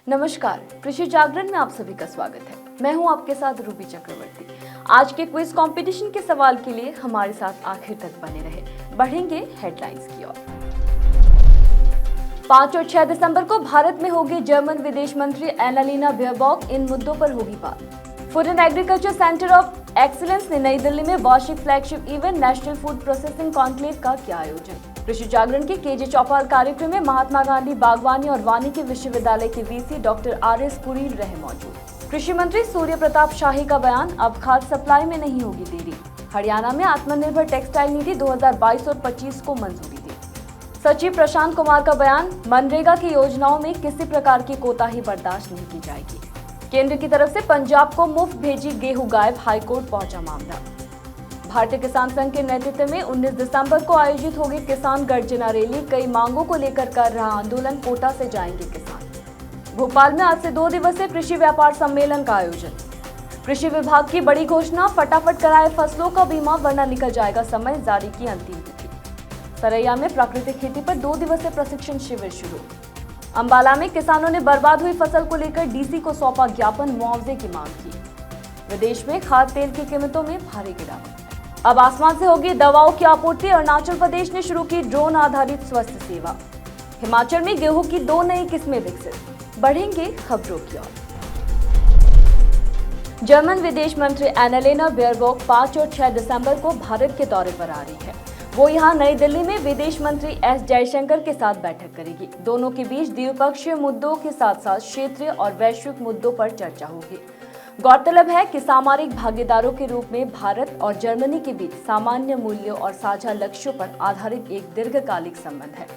नमस्कार, कृषि जागरण में आप सभी का स्वागत है। मैं हूं आपके साथ रूबी चक्रवर्ती। आज के क्विज कंपटीशन के सवाल के लिए हमारे साथ आखिर तक बने रहे। बढ़ेंगे हेडलाइंस की ओर। 5 और 6 दिसंबर को भारत में होगी जर्मन विदेश मंत्री एनालिना बेयरबॉक। इन मुद्दों पर होगी बात। Food and agriculture centre of excellence ने नई दिल्ली में वार्षिक flagship event national food processing conclave का किया आयोजन। कृषि जागरण के केजे चौपाल कार्यक्रम में महात्मा गांधी बागवानी और वानिकी विश्वविद्यालय के वीसी डॉक्टर आर.एस. कुरील रहे मौजूद। कृषि मंत्री सूर्य प्रताप शाही का बयान, अब खाद सप्लाई में नहीं होगी देरी। हरियाणा में आत्मनिर्भर टेक्सटाइल नीति 2022 और 25 को मंजूरी दी। सचिव प्रशांत कुमार का बयान, मनरेगा की योजनाओं में किसी प्रकार की कोताही बर्दाश्त नहीं की जाएगी। केंद्र की तरफ से पंजाब को मुफ्त भेजी गेहूं गायब, हाईकोर्ट पहुंचा मामला। भारतीय किसान संघ के नेतृत्व में 19 दिसंबर को आयोजित होगी किसान गर्जना रैली। कई मांगों को लेकर कर रहा आंदोलन, कोटा से जाएंगे किसान। भोपाल में आज से 2 दिवसीय कृषि व्यापार सम्मेलन का आयोजन। कृषि विभाग की बड़ी घोषणा, फटाफट कराए फसलों का बीमा वरना निकल जाएगा समय, जारी की अंतिम तिथि। सरैया में प्राकृतिक खेती पर 2 दिवसीय प्रशिक्षण शिविर शुरू। अंबाला में किसानों ने बर्बाद हुई फसल को लेकर डीसी को सौंपा ज्ञापन, मुआवजे की मांग की। विदेश में खाद्य तेल की कीमतों में भारी गिरावट। अब आसमान से होगी दवाओं की आपूर्ति। अरुणाचल प्रदेश ने शुरू की ड्रोन आधारित स्वास्थ्य सेवा। हिमाचल में गेहूं की 2 नई किस्में विकसित। बढ़ेंगे खबरों की ओर। जर्मन विदेश मंत्री एनालिना बेयरबॉक 5 और 6 दिसंबर को भारत के दौरे पर आ रही है। वो यहां नई दिल्ली में विदेश मंत्री एस जयशंकर के साथ बैठक करेगी। दोनों के बीच द्विपक्षीय मुद्दों के साथ साथ क्षेत्रीय और वैश्विक मुद्दों पर चर्चा होगी। गौरतलब है कि सामरिक भागीदारों के रूप में भारत और जर्मनी के बीच सामान्य मूल्यों और साझा लक्ष्यों पर आधारित एक दीर्घकालिक संबंध है।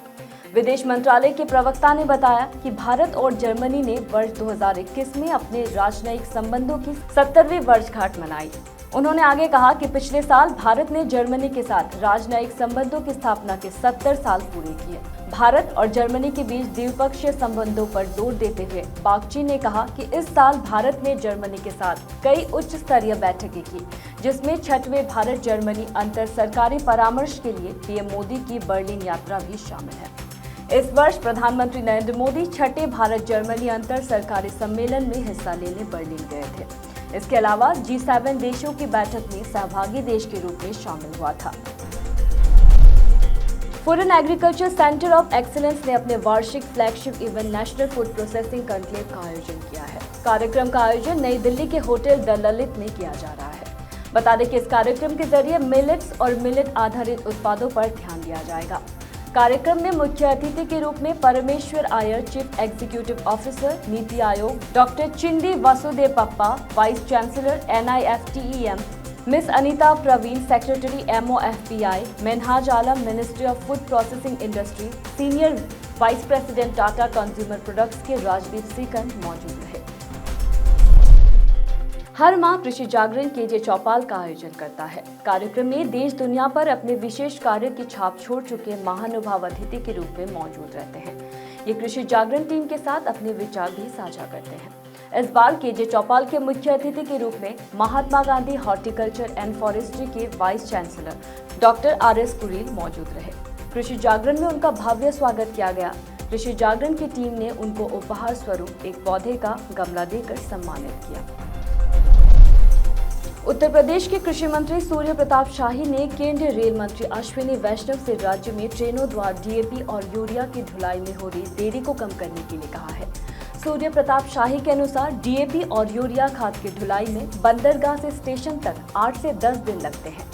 विदेश मंत्रालय के प्रवक्ता ने बताया कि भारत और जर्मनी ने वर्ष 2021 में अपने राजनयिक संबंधों की 70वीं वर्षगांठ मनाई। उन्होंने आगे कहा कि पिछले साल भारत ने जर्मनी के साथ राजनयिक संबंधों की स्थापना के 70 साल पूरे किए। भारत और जर्मनी के बीच द्विपक्षीय संबंधों पर जोर देते हुए बागची ने कहा कि इस साल भारत ने जर्मनी के साथ कई उच्च स्तरीय बैठकें की, जिसमें 6वें भारत जर्मनी अंतर सरकारी परामर्श के लिए पीएम मोदी की बर्लिन यात्रा भी शामिल है। इस वर्ष प्रधानमंत्री नरेंद्र मोदी 6ठे भारत जर्मनी अंतर सरकारी सम्मेलन में हिस्सा लेने बर्लिन गए थे। इसके अलावा G7 देशों की बैठक में सहभागी देश के रूप में शामिल हुआ था। Food and agriculture centre of excellence ने अपने वार्षिक flagship event national food processing conclave का आयोजन किया है। कार्यक्रम का आयोजन नई दिल्ली के होटल द ललित में किया जा रहा है। बता दें कि इस कार्यक्रम के जरिए मिलेट्स और मिलेट आधारित उत्पादों पर ध्यान दिया जाएगा। कार्यक्रम में मुख्य अतिथि के रूप में परमेश्वर आयर, chief executive officer Niti Aayog, doctor Chindi Vasudevappa, vice chancellor NIFTEM, miss Anita Praveen, secretary MOFPI, Menhaj Alam, ministry of food processing industry, senior vice president Tata consumer products के राजदीप सीकन मौजूद रहे। हर माह कृषि जागरण केजे चौपाल का आयोजन करता है। कार्यक्रम में देश दुनिया पर अपने विशेष कार्य की छाप छोड़ चुके महानुभाव अतिथि के रूप में मौजूद रहते हैं। ये कृषि जागरण टीम के साथ अपने विचार भी साझा करते हैं। इस बार केजे चौपाल के मुख्य अतिथि के रूप में Mahatma Gandhi horticulture and forestry के vice chancellor doctor R.S. Kureel मौजूद रहे। कृषि जागरण में उनका भव्य स्वागत किया गया। कृषि जागरण की टीम ने उनको उपहार स्वरूप एक पौधे का गमला देकर सम्मानित किया। उत्तर प्रदेश के कृषि मंत्री सूर्य प्रताप शाही ने केंद्रीय रेल मंत्री अश्विनी वैष्णव से राज्य में ट्रेनों द्वारा DAP और यूरिया की ढुलाई में हो रही देरी को कम करने के लिए कहा है। सूर्य प्रताप शाही के अनुसार DAP और यूरिया खाद की ढुलाई में बंदरगाह से स्टेशन तक 8 से 10 दिन लगते हैं।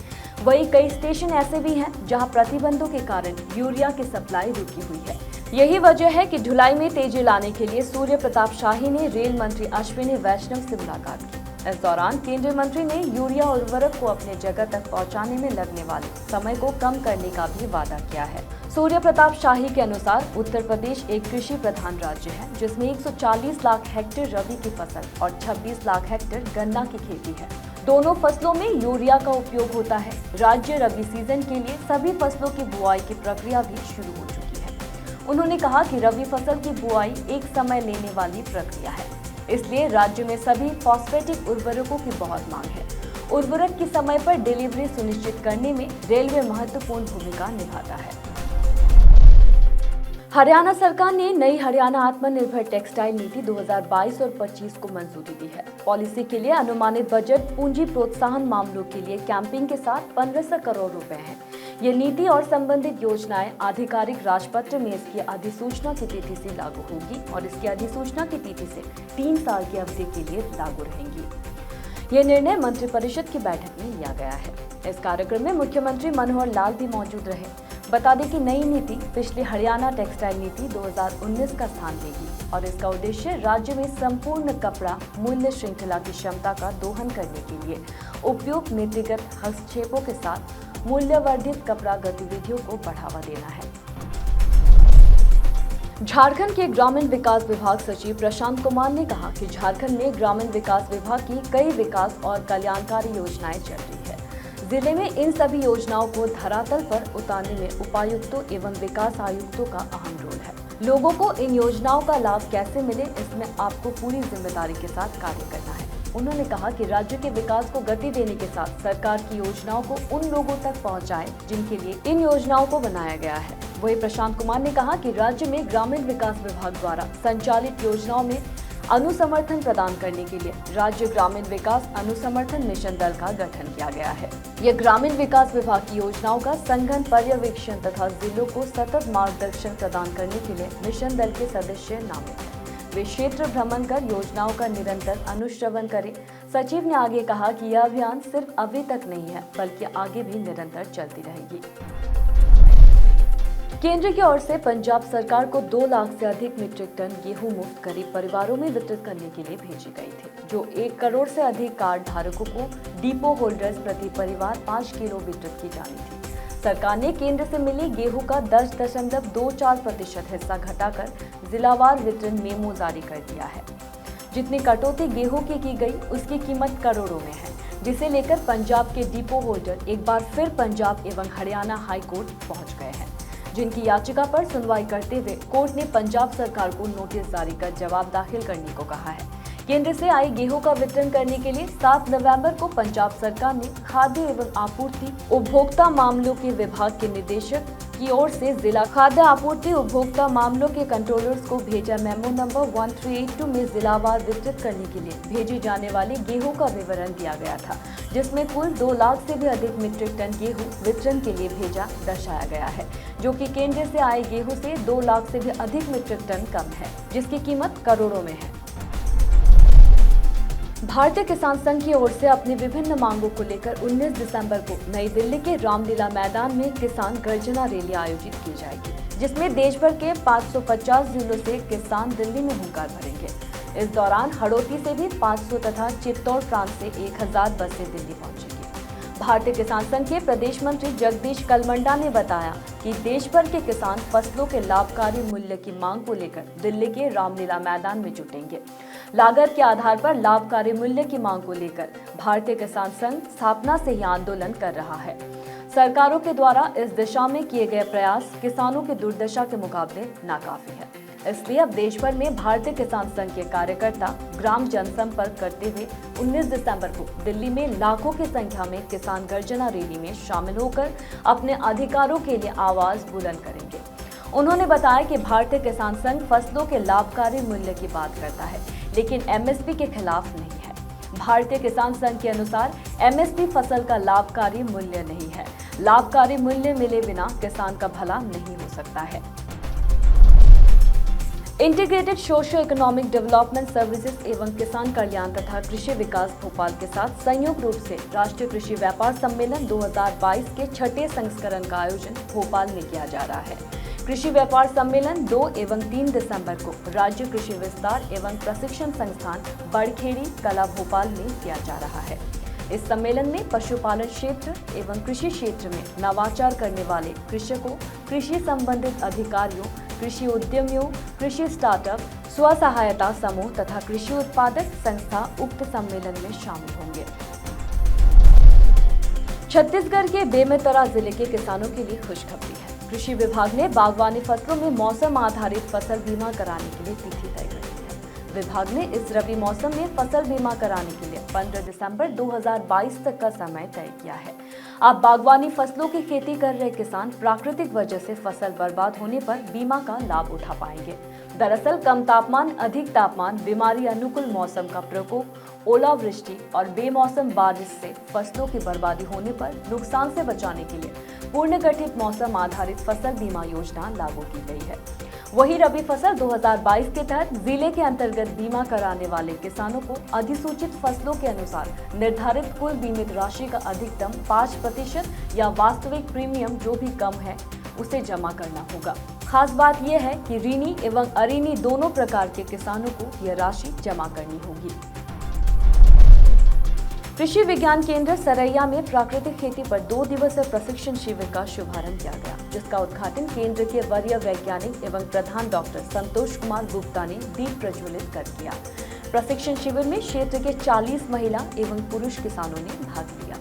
वहीं कई स्टेशन ऐसे भी हैं जहां प्रतिबंधों के कारण यूरिया की सप्लाई रुकी हुई है। यही वजह है कि ढुलाई में तेजी लाने के लिए सूर्य प्रताप शाही ने रेल मंत्री अश्विनी वैष्णव से मुलाकात की। इस दौरान केंद्रीय मंत्री ने यूरिया उर्वरक को अपने जगह तक पहुंचाने में लगने वाले समय को कम करने का भी वादा किया है। सूर्य प्रताप शाही के अनुसार उत्तर प्रदेश एक कृषि प्रधान राज्य है, जिसमें 140 लाख हेक्टेयर रबी की फसल और 26 लाख हेक्टेयर गन्ना की खेती है। दोनों फसलों में यूरिया का उपयोग होता है। राज्य रबी सीजन के लिए सभी फसलों की बुआई की प्रक्रिया भी शुरू हो चुकी है। उन्होंने कहा कि रबी फसल की बुआई एक समय लेने वाली प्रक्रिया है, इसलिए राज्य में सभी फॉस्फेटिक उर्वरकों की बहुत मांग है। उर्वरक की समय पर डिलीवरी सुनिश्चित करने में रेलवे महत्वपूर्ण भूमिका निभाता है। हरियाणा सरकार ने नई हरियाणा आत्मनिर्भर टेक्सटाइल नीति 2022 और 25 को मंजूरी दी है। पॉलिसी के लिए अनुमानित बजट पूंजी प्रोत्साहन मामलों के लिए कैंपिंग के साथ 1500 करोड़ रुपए है। ये नीति और संबंधित योजनाएं आधिकारिक राजपत्र में इसकी अधिसूचना की तिथि से लागू होगी और इसकी अधिसूचना की तिथि से 3 साल की अवधि के लिए लागू रहेंगी। ये निर्णय मंत्रिपरिषद की बैठक में लिया गया है। इस कार्यक्रम में मुख्यमंत्री मनोहर लाल भी मौजूद रहे। बता दें कि नई नीति पिछली हरियाणा टेक्सटाइल नीति 2019 का स्थान लेगी और इसका उद्देश्य राज्य में संपूर्ण कपड़ा मूल्य श्रृंखला की क्षमता का दोहन करने के लिए उपयुक्त नीतिगत हस्तक्षेपों के साथ मूल्यवर्धित कपड़ा गतिविधियों को बढ़ावा देना है। झारखंड के ग्रामीण विकास विभाग सचिव प्रशांत कुमार ने कहा कि झारखंड में ग्रामीण विकास विभाग की कई विकास और कल्याणकारी योजनाएं चल रही है। जिले में इन सभी योजनाओं को धरातल पर उतारने में उपायुक्तों एवं विकास आयुक्तों का अहम रोल है। लोगों को इन योजनाओं का लाभ कैसे मिले, इसमें आपको पूरी जिम्मेदारी के साथ कार्य करना है। उन्होंने कहा कि राज्य के विकास को गति देने के साथ सरकार की योजनाओं को उन लोगों तक पहुंचाएं जिनके लिए इन योजनाओं को बनाया गया है। वहीं प्रशांत कुमार ने कहा कि राज्य में ग्रामीण विकास विभाग द्वारा संचालित योजनाओं में अनुसमर्थन प्रदान करने के लिए राज्य ग्रामीण विकास अनुसमर्थन मिशन दल का गठन किया गया है। यह ग्रामीण विकास विभाग की योजनाओं का संघन पर्यवेक्षण तथा जिलों को सतत मार्गदर्शन प्रदान करने के लिए मिशन दल के सदस्य नामित हैं। वे क्षेत्र भ्रमण कर योजनाओं का निरंतर अनुश्रवण करें। सचिव ने आगे कहा कि यह अभियान सिर्फ अभी तक नहीं है बल्कि आगे भी निरंतर चलती रहेगी। केंद्र की ओर से पंजाब सरकार को 2 लाख से अधिक मीट्रिक टन गेहूं मुफ्त गरीब परिवारों में वितरित करने के लिए भेजी गई थी, जो 1 करोड़ से अधिक कार्ड धारकों को डिपो होल्डर्स प्रति परिवार 5 किलो वितरित की जानी थी। सरकार ने केंद्र से मिली गेहूं का 10.24% हिस्सा घटाकर जिलावार वितरण मेमो जारी कर दिया है। जितनी कटौती गेहूं की गई उसकी कीमत करोड़ों में है, जिसे लेकर पंजाब के डिपो होल्डर एक बार फिर पंजाब एवं हरियाणा हाई कोर्ट पहुंच गए हैं, जिनकी याचिका पर सुनवाई करते हुए कोर्ट ने पंजाब सरकार को नोटिस जारी कर जवाब दाखिल करने को कहा है। केंद्र से आई गेहूं का वितरण करने के लिए 7 नवंबर को पंजाब सरकार ने खाद्य एवं आपूर्ति उपभोक्ता मामलों के विभाग के निदेशक की ओर से जिला खाद्य आपूर्ति उपभोक्ता मामलों के कंट्रोलर्स को भेजा मेमो नंबर 1382 में जिलावार वितरित करने के लिए भेजी जाने वाली गेहूं का विवरण दिया गया था, जिसमें कुल 2 लाख से भी अधिक मीट्रिक टन गेहूं वितरण के लिए भेजा दर्शाया गया है, जो कि केंद्र से आए गेहूं से 2 लाख से भी अधिक मीट्रिक टन कम है, जिसकी कीमत करोड़ों में है। भारतीय किसान संघ की ओर से अपनी विभिन्न मांगों को लेकर 19 दिसंबर को नई दिल्ली के रामलीला मैदान में किसान गर्जना रैली आयोजित की जाएगी, जिसमें देश भर के 550 जिलों से किसान दिल्ली में हुंकार भरेंगे। इस दौरान हड़ौती से भी 500 तथा चित्तौड़ प्रांत से 1000 बसें दिल्ली पहुंचेंगी। भारतीय किसान संघ के प्रदेश मंत्री जगदीश कलमंडा ने बताया कि देश भर के किसान फसलों के लाभकारी मूल्य की मांग को लेकर दिल्ली के रामलीला मैदान में जुटेंगे। लागत के आधार पर लाभकारी मूल्य की मांग को लेकर भारतीय किसान संघ स्थापना से ही आंदोलन कर रहा है। सरकारों के द्वारा इस दिशा में किए गए प्रयास किसानों की दुर्दशा के मुकाबले नाकाफी है। इसलिए अब देश भर में भारतीय किसान संघ के कार्यकर्ता ग्राम जनसंपर्क करते हुए 19 दिसंबर को दिल्ली में लाखों की संख्या में किसान गर्जना रैली में शामिल होकर अपने अधिकारों के लिए आवाज बुलंद करेंगे। उन्होंने बताया कि भारतीय किसान संघ फसलों के लाभकारी मूल्य की बात करता है, लेकिन एमएसपी के खिलाफ नहीं है। भारतीय किसान संघ के अनुसार एमएसपी फसल का लाभकारी मूल्य नहीं है। लाभकारी मूल्य मिले बिना किसान का भला नहीं हो सकता है। Integrated socio economic development services एवं किसान कल्याण तथा कृषि विकास भोपाल के साथ संयुक्त रूप से राष्ट्रीय कृषि व्यापार सम्मेलन 2022 के 6ठे संस्करण का आयोजन भोपाल में किया जा रहा है। कृषि व्यापार सम्मेलन 2 एवं 3 दिसंबर को राज्य कृषि विस्तार एवं प्रशिक्षण संस्थान बड़खेड़ी कला भोपाल में किया जा रहा है। इस सम्मेलन में पशुपालन क्षेत्र एवं कृषि क्षेत्र में नवाचार करने वाले कृषकों, कृषि संबंधित अधिकारियों, कृषि उद्यमियों, कृषि स्टार्टअप, स्व सहायता समूह तथा कृषि उत्पादक संस्था उक्त सम्मेलन में शामिल होंगे। छत्तीसगढ़ के बेमेतरा जिले के किसानों के लिए खुशखबरी है। कृषि विभाग ने बागवानी फसलों में मौसम आधारित फसल बीमा कराने के लिए तिथि तय कर दी है। विभाग ने इस रबी मौसम में फसल बीमा कराने के लिए 15 दिसंबर 2022 तक का समय तय किया है। आप बागवानी फसलों की खेती कर रहे किसान प्राकृतिक वजह से फसल बर्बाद होने पर बीमा का लाभ उठा पाएंगे। दरअसल कम तापमान, अधिक तापमान, बीमारी अनुकूल मौसम का प्रकोप, ओलावृष्टि और बेमौसम बारिश से फसलों की बर्बादी होने पर नुकसान से बचाने के लिए पुनर्गठित मौसम आधारित फसल बीमा योजना लागू की गई है। वही रबी फसल 2022 के तहत जिले के अंतर्गत बीमा कराने वाले किसानों को अधिसूचित फसलों के अनुसार निर्धारित कुल बीमित राशि का अधिकतम 5% या वास्तविक प्रीमियम जो भी कम है उसे जमा करना होगा। खास बात यह है कि ऋणी एवं अऋणी दोनों प्रकार के किसानों को यह राशि जमा करनी होगी। कृषि विज्ञान केंद्र सरैया में प्राकृतिक खेती पर 2 दिवसीय प्रशिक्षण शिविर का शुभारंभ किया गया, जिसका उद्घाटन केंद्र के वरीय वैज्ञानिक एवं प्रधान डॉक्टर संतोष कुमार गुप्ता ने दीप प्रज्वलित कर किया। प्रशिक्षण शिविर में क्षेत्र के 40 महिला एवं पुरुष किसानों ने भाग लिया।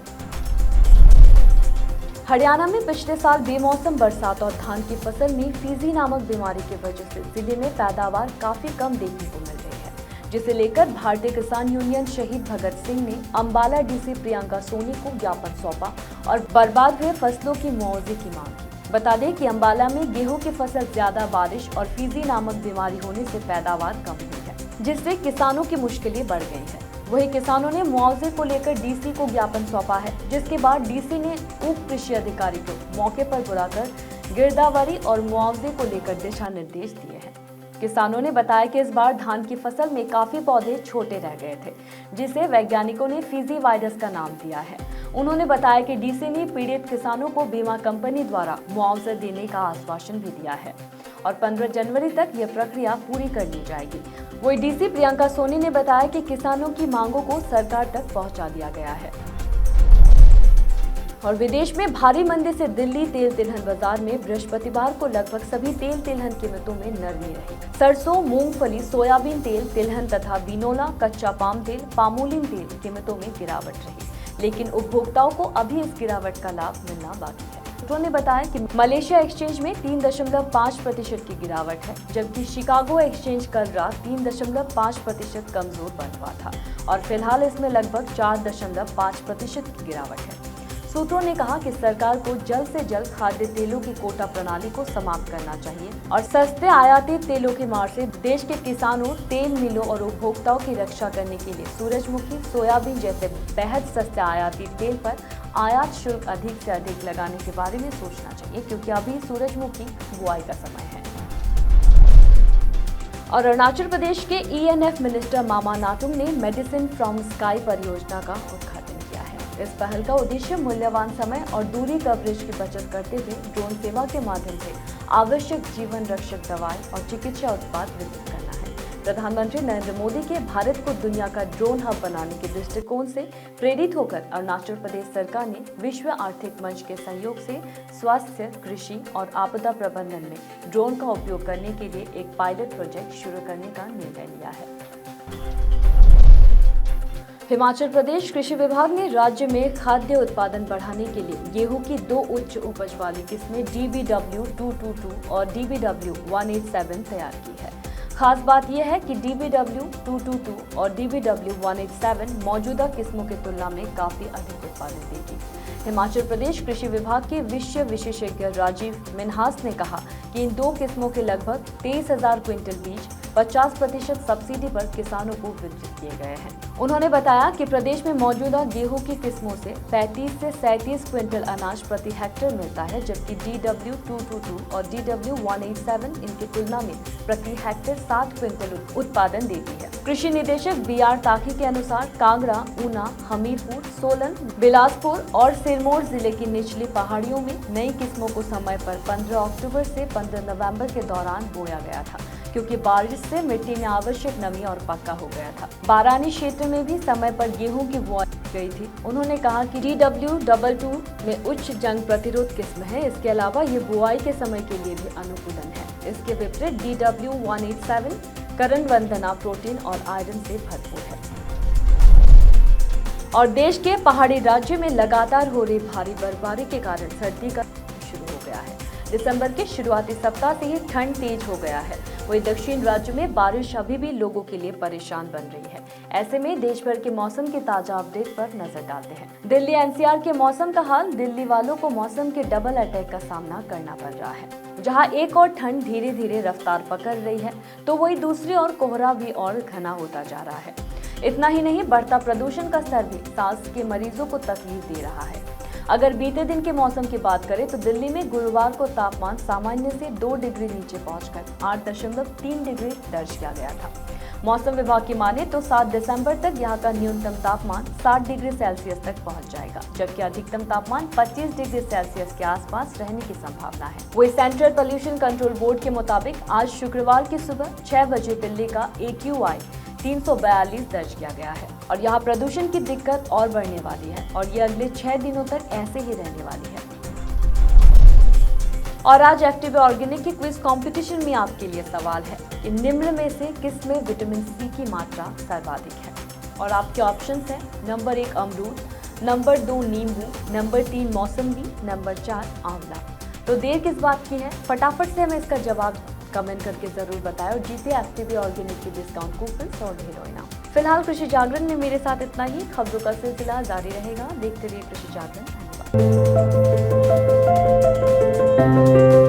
हरियाणा में पिछले साल बेमौसम बरसात और धान की फसल में फीजी नामक बीमारी की वजह से जिले में पैदावार काफी कम देखने को मिल रही है, जिसे लेकर भारतीय किसान यूनियन शहीद भगत सिंह ने अंबाला डीसी प्रियंका सोनी को ज्ञापन सौंपा और बर्बाद हुए फसलों की मुआवजे की मांग की। बता दें कि अंबाला में गेहूं की फसल ज्यादा बारिश और फीजी नामक बीमारी होने से पैदावार कम हुई है, जिससे किसानों की मुश्किलें बढ़ गई है। वही किसानों ने मुआवजे को लेकर डीसी को ज्ञापन सौंपा है, जिसके बाद डीसी ने उप कृषि अधिकारी को मौके पर बुलाकर गिरदावरी और मुआवजे को लेकर दिशा निर्देश दिए हैं। किसानों ने बताया कि इस बार धान की फसल में काफी पौधे छोटे रह गए थे, जिसे वैज्ञानिकों ने फीजी वायरस का नाम दिया है। उन्होंने बताया कि डीसी ने पीड़ित किसानों को बीमा कंपनी द्वारा मुआवजा देने का आश्वासन भी दिया है और 15 जनवरी तक यह प्रक्रिया पूरी कर ली जाएगी। वही डीसी प्रियंका सोनी ने बताया कि किसानों की मांगों को सरकार तक पहुंचा दिया गया है। और विदेश में भारी मंदी से दिल्ली तेल तिलहन बाजार में बृहस्पतिवार को लगभग सभी तेल तिलहन कीमतों में नरमी रही। सरसों, मूंगफली, सोयाबीन तेल, तिलहन तथा बिनोला, कच्चा पाम तेल, पामोलिन तेल कीमतों में गिरावट रही, लेकिन उपभोक्ताओं को अभी इस गिरावट का लाभ मिलना बाकी है। सूत्रों ने बताया कि मलेशिया एक्सचेंज में 3.5% की गिरावट है, जबकि शिकागो एक्सचेंज कल रात 3.5% कमजोर बना हुआ था और फिलहाल इसमें लगभग 4.5% की गिरावट है। सूत्रों ने कहा कि सरकार को जल्द से जल्द खाद्य तेलों की कोटा प्रणाली को समाप्त करना चाहिए और सस्ते आयातित तेलों की मार से देश के किसानों, तेल मिलों और उपभोक्ताओं की रक्षा करने के लिए सूरजमुखी, सोयाबीन जैसे बेहद सस्ते आयातित तेल पर आयात शुल्क अधिक से अधिक लगाने के बारे में सोचना चाहिए, क्योंकि अभी सूरजमुखी बुआई का समय है। और अरुणाचल प्रदेश के ENF मिनिस्टर मामा नातुंग ने मेडिसिन फ्रॉम स्काई परियोजना का उद्घाटन किया है। इस पहल का उद्देश्य मूल्यवान समय और दूरी कवरेज की बचत करते हुए ड्रोन सेवा के माध्यम से आवश्यक जीवन रक्षक दवाएं और चिकित्सा उत्पाद वितरित करना है। प्रधानमंत्री नरेंद्र मोदी के भारत को दुनिया का ड्रोन हब बनाने के दृष्टिकोण से प्रेरित होकर अरुणाचल प्रदेश सरकार ने विश्व आर्थिक मंच के सहयोग से स्वास्थ्य, कृषि और आपदा प्रबंधन में ड्रोन का उपयोग करने के लिए एक पायलट प्रोजेक्ट शुरू करने का निर्णय लिया है। हिमाचल प्रदेश कृषि विभाग ने राज्य में खाद्य उत्पादन बढ़ाने के लिए गेहूं की 2 उच्च उपज वाली किस्में DBW 222 और DBW 187 तैयार की है। खास बात यह है कि DBW 222 और DBW 187 मौजूदा किस्मों की तुलना में काफी अधिक उत्पादन देगी। हिमाचल प्रदेश कृषि विभाग के विषय विशेषज्ञ राजीव मिन्हास ने कहा कि इन 2 किस्मों के लगभग 23,000 क्विंटल बीज 50% सब्सिडी पर किसानों को वितरित किए गए हैं। उन्होंने बताया कि प्रदेश में मौजूदा गेहूं की किस्मों से 35 से 37 क्विंटल अनाज प्रति हेक्टेयर मिलता है, जबकि DW 222 और DW 187 इनकी तुलना में प्रति हेक्टेयर 60 क्विंटल उत्पादन देती है। कृषि निदेशक BR ताकी के अनुसार कांगड़ा, ऊना, हमीरपुर, सोलन, बिलासपुर और सिरमौर जिले की निचली पहाड़ियों में नई किस्मों को समय पर 15 अक्टूबर से 15 नवंबर के दौरान बोया गया था, क्योंकि बारिश से मिट्टी में आवश्यक नमी और पक्का हो गया था। बारानी क्षेत्र में भी समय पर गेहूं की बुआई गई थी। उन्होंने कहा कि DW 22 में उच्च जंग प्रतिरोध किस्म है। इसके अलावा ये बुआई के समय के लिए भी अनुकूलन है। इसके विपरीत DW 187 करण वंदना प्रोटीन और आयरन से भरपूर है। और देश के पहाड़ी राज्य में लगातार हो रही भारी बर्फबारी के कारण सर्दी का शुरू हो गया है। दिसंबर के शुरुआती सप्ताह से ही ठंड तेज हो गया है। वहीं दक्षिण राज्य में बारिश अभी भी लोगों के लिए परेशान बन रही है। ऐसे में देश भर के मौसम के ताजा अपडेट पर नजर डालते हैं। दिल्ली एनसीआर के मौसम का हाल। दिल्ली वालों को मौसम के डबल अटैक का सामना करना पड़ रहा है। जहां एक और ठंड धीरे धीरे रफ्तार पकड़ रही है, तो वही दूसरी ओर कोहरा भी और घना होता जा रहा है। इतना ही नहीं, बढ़ता प्रदूषण का स्तर भी सांस के मरीजों को तकलीफ दे रहा है। अगर बीते दिन के मौसम की बात करें तो दिल्ली में गुरुवार को तापमान सामान्य से 2 डिग्री नीचे पहुंचकर 8.3 डिग्री दर्ज किया गया था। मौसम विभाग की माने तो 7 दिसंबर तक यहां का न्यूनतम तापमान 60 डिग्री सेल्सियस तक पहुंच जाएगा, जबकि अधिकतम तापमान 25 डिग्री सेल्सियस के आसपास रहने की संभावना है। वही सेंट्रल पोल्यूशन कंट्रोल बोर्ड के मुताबिक आज शुक्रवार की सुबह 6 बजे दिल्ली का AQI 342 दर्ज किया गया है और यहाँ प्रदूषण की दिक्कत और बढ़ने वाली है और ये अगले 6 दिनों तक ऐसे ही रहने वाली है। और आज एक्टिव ऑर्गेनिक के क्विज कंपटीशन में आपके लिए सवाल है कि निम्न में से किस में विटामिन सी की मात्रा सर्वाधिक है। और आपके ऑप्शंस हैं नंबर 1 अमरूद, नंबर 2 नींबू, नंबर 3 मौसम्बी, नंबर 4 आंवला। तो देर किस बात की है, फटाफट से हमें इसका जवाब कमेंट करके जरूर बताएं और जीते एक्टिव ऑर्गेनिक की डिस्काउंट कूपन और ढेरों इनाम। फिलहाल कृषि जागरण में मेरे साथ इतना ही। खबरों का सिलसिला जारी रहेगा। देखते रहिए कृषि जागरण। धन्यवाद।